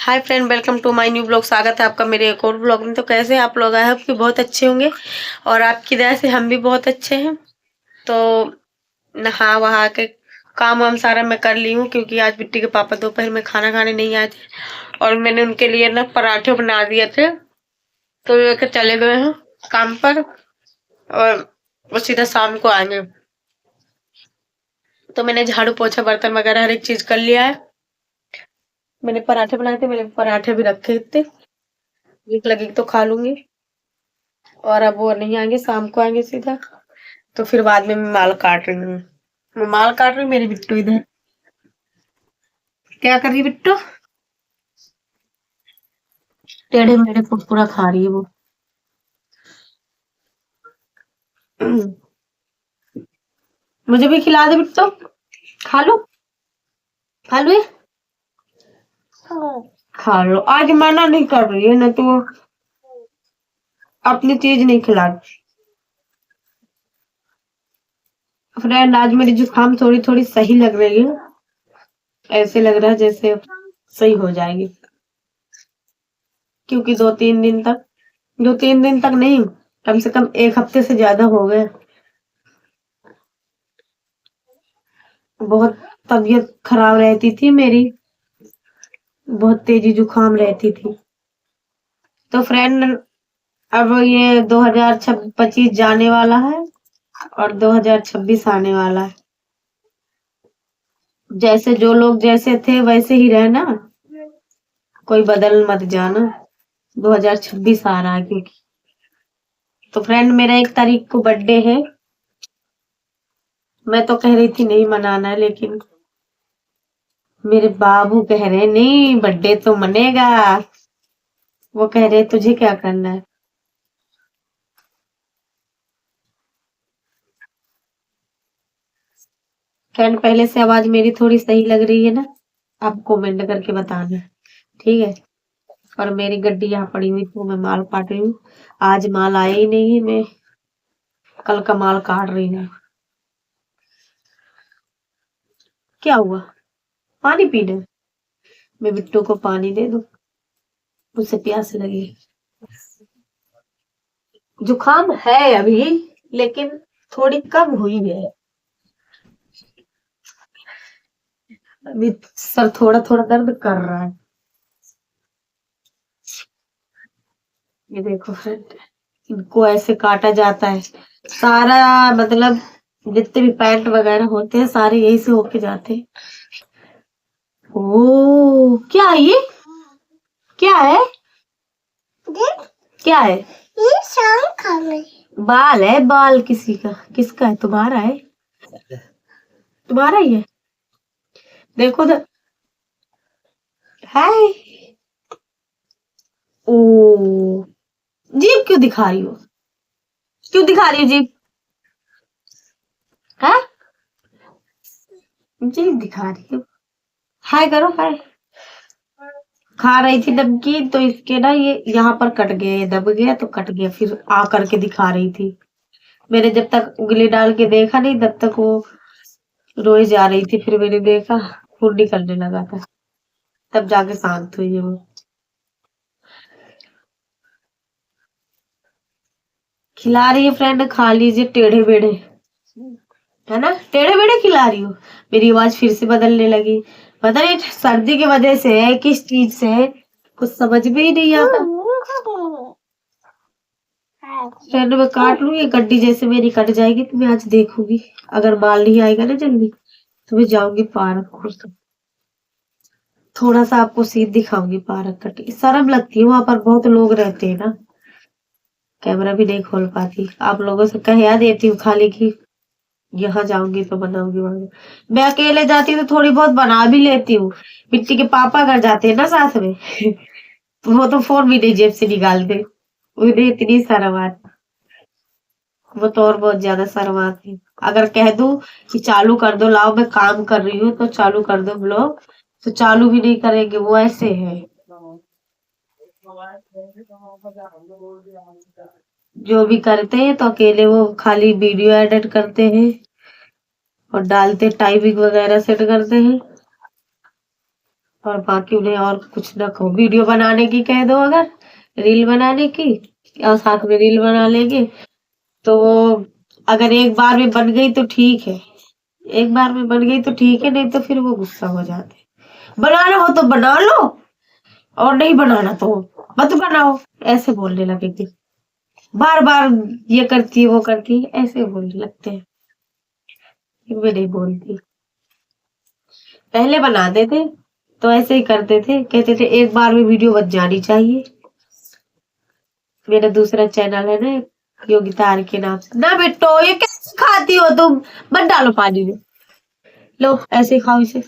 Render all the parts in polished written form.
Hi friend, welcome to my new blog. स्वागत है आपका मेरे एक और ब्लॉग में। तो कैसे हैं आप लोग? आए होप कि बहुत अच्छे होंगे और आपकी दया से हम भी बहुत अच्छे हैं। तो नहा वहा के काम वाम सारा मैं कर ली हूँ, क्योंकि आज बिट्टी के पापा दोपहर में खाना खाने नहीं आए थे और मैंने उनके लिए ना पराठे बना दिए थे, तो लेकर चले गए हैं काम पर और वो सीधा शाम को आएंगे। तो मैंने झाड़ू पोछा बर्तन वगैरह हर एक चीज कर लिया है। मैंने पराठे बनाए थे, मैंने पराठे भी रखे थे, भूख लगी तो खा लूंगी। और अब वो नहीं आएंगे, शाम को आएंगे सीधा। तो फिर बाद में मैं माल काट रही हूँ। मैं माल काट रही हूँ, मेरी बिट्टू इधर क्या कर रही है? बिट्टू टेढ़े मेढ़े कुरकुरा खा रही है वो। मुझे भी खिला दे बिट्टू, खा लो, खा लो ये, खा लो। आज मना नहीं कर रही है ना, तो वो अपनी चीज नहीं खिला। फ्रेंड, आज मेरी जुकाम थोड़ी थोड़ी सही लग रही है। ऐसे लग रहा है जैसे सही हो जाएगी, क्योंकि दो तीन दिन तक नहीं, कम से कम एक हफ्ते से ज्यादा हो गए। बहुत तबीयत खराब रहती थी मेरी, बहुत तेजी जुकाम रहती थी। तो फ्रेंड, अब ये 2025 जाने वाला है और 2026 आने वाला है। जैसे जो लोग जैसे थे वैसे ही रहना, कोई बदल मत जाना। 2026 आ रहा है क्योंकि। तो फ्रेंड, मेरा 1 तारीख को बर्थडे है। मैं तो कह रही थी नहीं मनाना है, लेकिन मेरे बाबू कह रहे नहीं, बर्थडे तो मनेगा। वो कह रहे तुझे क्या करना है। फ्रेंड, पहले से आवाज मेरी थोड़ी सही लग रही है ना? आप कमेंट करके बताना, ठीक है। और मेरी गड्डी यहाँ पड़ी हुई थी, मैं माल काट रही हूँ। आज माल आया ही नहीं है, मैं कल का माल काट रही हूँ। क्या हुआ? पानी पीने? मैं बिट्टू को पानी दे दूं, उसे प्यास लगी। जुकाम है अभी, लेकिन थोड़ी कम हुई है। अभी सर थोड़ा थोड़ा दर्द कर रहा है। ये देखो फ्रेंड, इनको ऐसे काटा जाता है सारा, मतलब जितने भी पैंट वगैरह होते हैं सारे यही से होके जाते हैं। ओ, क्या है ये? क्या है? क्या है? ये शंख है। बाल है, बाल किसी का, किसका है? तुम्हारा है? तुम्हारा ही है? देखो तो। हाय। ओ, जीभ क्यों दिखा रही हो? क्यों दिखा रही हो जीभ? है? जीभ दिखा रही हो? हाय करो, हाय। खा रही थी दब की, तो इसके ना ये यहाँ पर कट गया, ये दब गया तो कट गया, फिर आ करके दिखा रही थी। मैंने जब तक उंगली डाल के देखा नहीं, तब तक वो रोए जा रही थी। फिर मैंने देखा फुर्डी करने लगा था, तब जाके शांत हुई है वो। खिला रही है फ्रेंड, खा लीजिए टेढ़े बेढ़े, है ना? टेढ़े बेढ़े खिला रही हो। मेरी आवाज फिर से बदलने लगी। पता नहीं सर्दी की वजह से है, किस चीज से है, कुछ समझ में ही नहीं आता। फ्रेंड, मैं काट लूं, ये गड्डी जैसे मेरी कट जाएगी तो मैं आज देखूंगी। अगर माल नहीं आएगा ना जल्दी, तो मैं जाऊंगी पार्क। थोड़ा सा आपको सीन दिखाऊंगी पार्क का। शर्म लगती है, वहां पर बहुत लोग रहते हैं ना, कैमरा भी नहीं खोल पाती। आप लोगों से कह देती हूँ खाली की यहाँ जाऊंगी तो बनाऊंगी वहां। मैं अकेले जाती हूँ तो थोड़ी बहुत बना भी लेती हूँ। मिट्टी के पापा घर जाते हैं ना साथ में तो वो तो फोन भी नहीं जेब से निकालते, उन्हें इतनी शर्म आती। वो तो और बहुत ज्यादा शर्म आती। अगर कह दूं कि चालू कर दो, लाओ मैं काम कर रही हूँ तो चालू कर दो ब्लॉग, तो चालू भी नहीं करेंगे, वो ऐसे है। जो भी करते हैं तो अकेले वो खाली वीडियो एडिट करते हैं और डालते, टाइपिंग वगैरह सेट करते हैं और बाकी उन्हें और कुछ ना कहो, वीडियो बनाने की कह दो अगर, रील बनाने की, और साथ में रील बना लेंगे तो वो अगर एक बार में बन गई तो ठीक है, एक बार में बन गई तो ठीक है, नहीं तो फिर वो गुस्सा हो जाते। बनाना हो तो बना लो और नहीं बनाना तो मत बनाओ, ऐसे बोलने लगेगी। बार बार ये करती है वो करती है, ऐसे बोलने लगते हैं। मैं नहीं बोलती। पहले बनाते थे तो ऐसे ही करते थे, कहते थे एक बार में वीडियो बन जानी चाहिए। मेरा दूसरा चैनल है ना, योगिता आर के नाम से। ना बेटो ये कैसे खाती हो तुम, मत डालो पानी में, लो ऐसे खाओ इसे।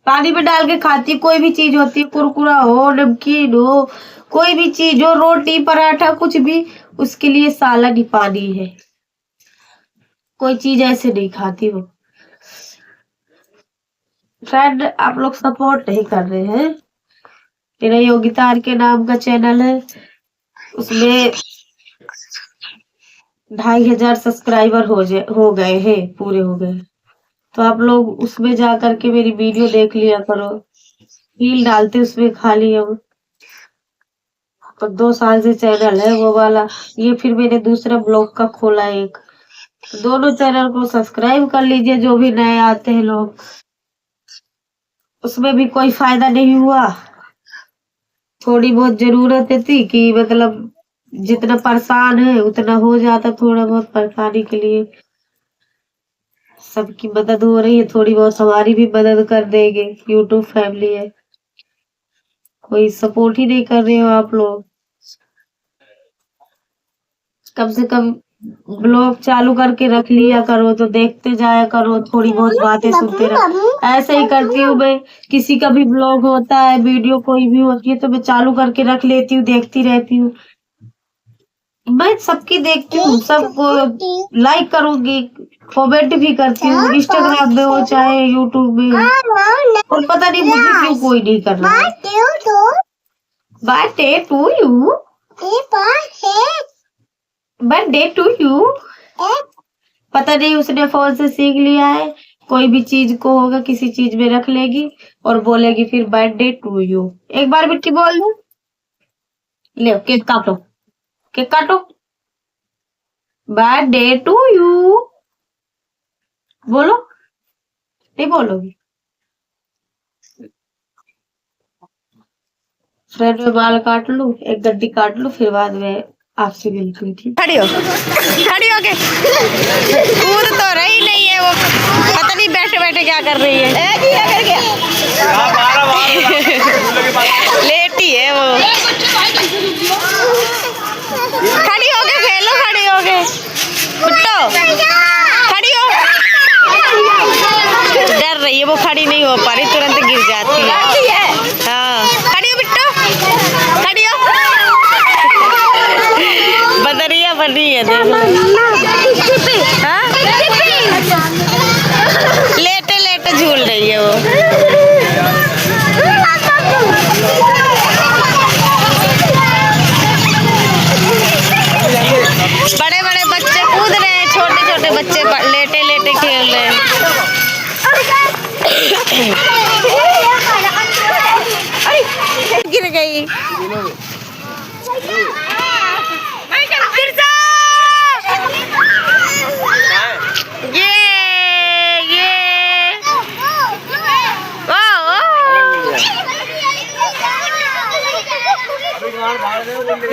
पानी में डाल के खाती, कोई भी चीज होती है, कुरकुरा हो, नमकीन हो, कोई भी चीज हो, रोटी पराठा कुछ भी, उसके लिए सालन ही पानी है। कोई चीज ऐसे नहीं खाती वो। फ्रेंड आप लोग सपोर्ट नहीं कर रहे हैं। मेरा योगिता आर के नाम का चैनल है, उसमें 2500 सब्सक्राइबर हो गए हैं, पूरे हो गए। तो आप लोग उसमें जा करके मेरी वीडियो देख लिया करो। रील डालते उसमें खाली हम, और 2 साल से चैनल है वो वाला। ये फिर मैंने दूसरा ब्लॉग का खोला एक। दोनों चैनल को सब्सक्राइब कर लीजिए जो भी नए आते हैं लोग। उसमें भी कोई फायदा नहीं हुआ। थोड़ी बहुत जरूरत थी कि मतलब जितना परेशान है उतना हो जाता, थोड़ा बहुत परेशानी के लिए सबकी मदद हो रही है, थोड़ी बहुत हमारी भी मदद कर देंगे। यूट्यूब फैमिली है, कोई सपोर्ट ही नहीं कर रहे हो आप लोग। कम से कम ब्लॉग चालू करके रख लिया करो तो देखते जाया करो, थोड़ी बहुत बातें सुनते रहो। ऐसे ही करती हूँ मैं, किसी का भी ब्लॉग होता है, वीडियो कोई भी होती है तो मैं चालू करके रख लेती हूँ, देखती रहती हूँ। मैं सबकी देखती हूँ, सबको लाइक करूंगी, कमेंट भी करती हूँ, इंस्टाग्राम में हो चाहे यूट्यूब में हो। और पता नहीं मुझे क्यों कोई नहीं कर रहा है। Birthday to you, birthday to you. पता नहीं उसने फोन से सीख लिया है, कोई भी चीज को होगा किसी चीज में रख लेगी और बोलेगी फिर बर्थडे टू यू। एक बार बिट्टी बोल दो, ले केक काटो, केक काटो, बर्थडे टू यू बोलो। नहीं बोलोगी? फ्रेंड में बाल काट लूं, एक गड्डी काट लूं, फिर बाद में आपसे मिलती हूँ। ठीक, खड़ी हो के कूद तो रही नहीं है वो, पता नहीं बैठे बैठे क्या कर रही है। लेटी है वो। खड़ी हो के खेलो, खड़ी हो के बिट्टो, खड़ी हो। डर रही है वो, खड़ी नहीं हो पा रही, तुरंत गिर जाती है। हाँ खड़ी हो बिट्टो, खड़ी हो। बदरिया बनी है देख लो। हाँ? लेटे लेटे झूल रही है वो। बड़े बड़े बच्चे कूद रहे हैं, छोटे छोटे बच्चे लेटे लेटे खेल रहे हैं। गिर गई।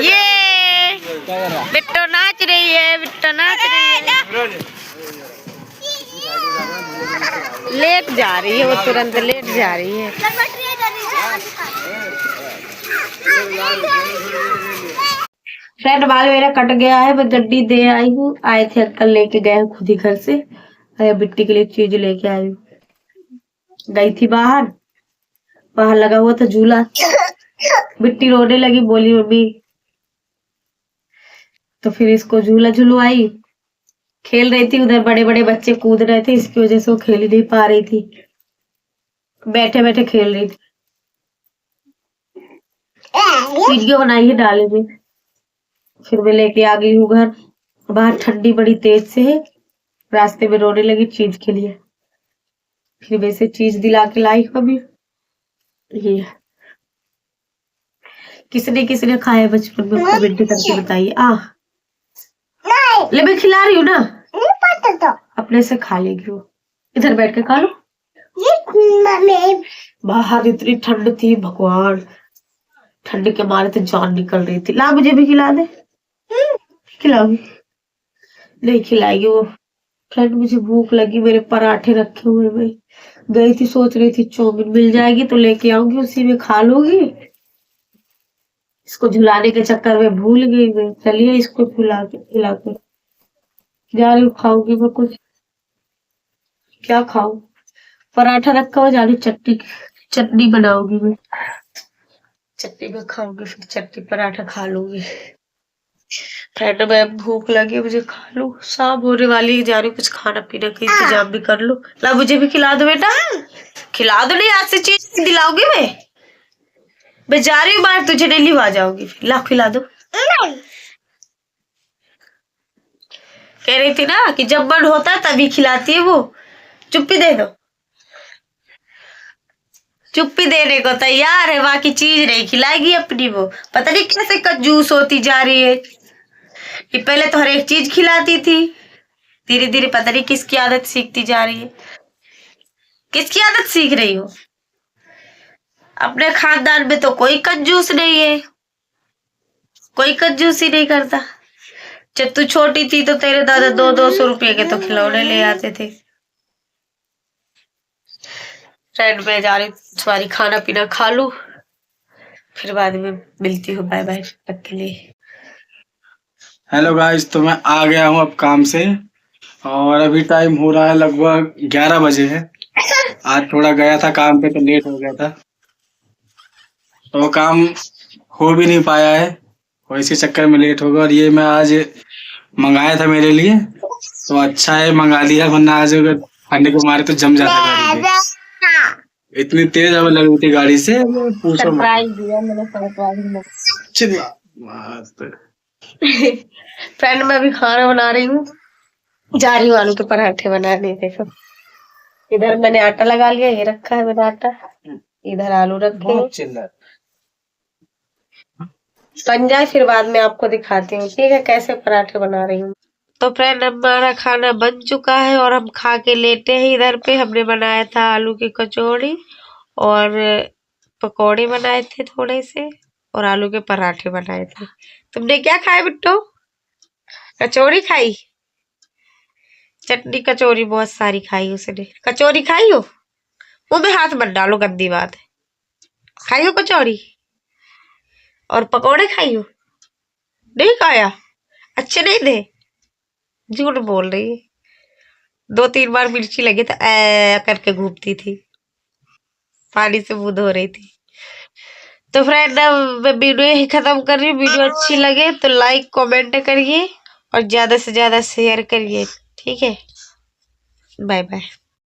ये बिट्टो नाच रही है, बिट्टो नाच रही है। लेट जा रही है वो, तुरंत लेट जा रही है। फ्रेंड बाल मेरा कट गया है, मैं गड्डी दे आई हूँ। आए थे अंकल, लेके गए खुद ही घर से। बिट्टी के लिए चीज लेके आई हूँ। गई थी बाहर, बाहर लगा हुआ था झूला। बिट्टी रोने लगी, बोली मम्मी, तो फिर इसको झूला झुलवाई। खेल रही थी, उधर बड़े बड़े बच्चे कूद रहे थे, इसकी वजह से वो खेल ही नहीं पा रही थी, बैठे बैठे खेल रही थी। वीडियो बनाई है, डालेंगे। फिर मैं लेके आ गई हूँ घर। बाहर ठंडी बड़ी तेज से है, रास्ते में रोने लगी चीज के लिए। फिर वैसे चीज दिला के लाई कभी। ये किसने किसने खाया बचपन में, कमेंट करके बताइए। ले मैं खिला रही हूँ ना, अपने से खा लेगी वो। इधर बैठ के खा लो। बाहर इतनी ठंड थी भगवान, ठंड के मारे तो जान निकल रही थी। ला मुझे भी खिला दे। खिलाऊंगी? नहीं खिलाएगी वो। फ्रेंड मुझे भूख लगी, मेरे पराठे रखे हुए मैं गई थी, सोच रही थी चाउमीन मिल जाएगी तो लेके आऊंगी, उसी में खा लूंगी। इसको झुलाने के चक्कर में भूल गई मैं। चलिए इसको खिला के जा रही हूँ, खाऊंगी मैं कुछ। क्या खाऊं? पराठा रखा हुआ, जा रही चटनी बनाऊंगी मैं। चटनी में खाऊंगी, फिर चटनी पराठा खा लूंगी। फ्रेंड में भूख लगी मुझे, खा लूं। शाम होने वाली है, जा रही हूँ, कुछ खाना पीना का इंतजाम भी कर लो। ला मुझे भी खिला दो बेटा, खिला दो। नहीं आज से चीज दिलाऊंगी मैं जा रही हूँ बाहर, तुझे नहीं लिवा जाऊंगी। ला खिला दो। कह रही थी ना कि जब मन होता है तभी खिलाती है वो। चुप्पी दे दो, चुप्पी देने को तैयार है, बाकी चीज नहीं खिलाएगी अपनी वो। पता नहीं कैसे कंजूस होती जा रही है कि पहले तो हर एक चीज खिलाती थी, धीरे धीरे पता नहीं किसकी आदत सीखती जा रही है। किसकी आदत सीख रही हो? अपने खानदान में तो कोई कंजूस नहीं है, कोई कंजूसी नहीं करता। जब तू छोटी थी तो तेरे दादा 200-200 रुपये के तो खिलौने ले आते थे। फ्रेंड में जा रही, सॉरी, खाना पीना खा लूं, फिर बाद में मिलती हूँ। बाय बाय तक के लिए। हेलो गाइस, तो मैं आ गया हूँ अब काम से, और अभी टाइम हो रहा है लगभग 11 बजे है। आज थोड़ा गया था काम पे तो लेट हो गया था, तो वो काम हो भी नहीं पाया है, और इसी चक्कर में लेट हो गया। और ये मैं आज मंगाया था मेरे लिए, तो अच्छा है मंगा लिया, वरना आज अगर ठंड के मारे तो जम जाता गाड़ी पे। इतनी तेज हवा लग रही थी गाड़ी से, पूछो मत। चिल्ला मस्त। फ्रेंड मैं अभी खाना बना रही हूँ, जा रही हूँ आलू के पराठे बनाने। देखो इधर मैंने आटा लगा लिया, ये रखा है मैंने आटा, इधर आलू रखे बन जाए फिर बाद में आपको दिखाती हूँ, ठीक है, कैसे पराठे बना रही हूँ। तो फ्रेंड हमारा खाना बन चुका है और हम खा के लेटे हैं। इधर पे हमने बनाया था आलू की कचौड़ी और पकौड़े बनाए थे थोड़े से, और आलू के पराठे बनाए थे। तुमने क्या खाया बिट्टू? कचौड़ी खाई? चटनी कचौरी बहुत सारी खाई उसने। कचौरी खाई हो? मुंह में हाथ मत डालो, गंदी बात है। खाई हो कचौरी? और पकौड़े खाई हो? नहीं खाया? अच्छे नहीं थे? झूठ बोल रही है। 2-3 बार मिर्ची लगी तो ऐ करके घूमती थी, पानी से मुंह धो रही थी। तो फ्रेंड मैं वीडियो यही खत्म कर रही हूँ। वीडियो अच्छी लगे तो लाइक कमेंट करिए और ज्यादा से ज्यादा शेयर करिए, ठीक है। Bye bye.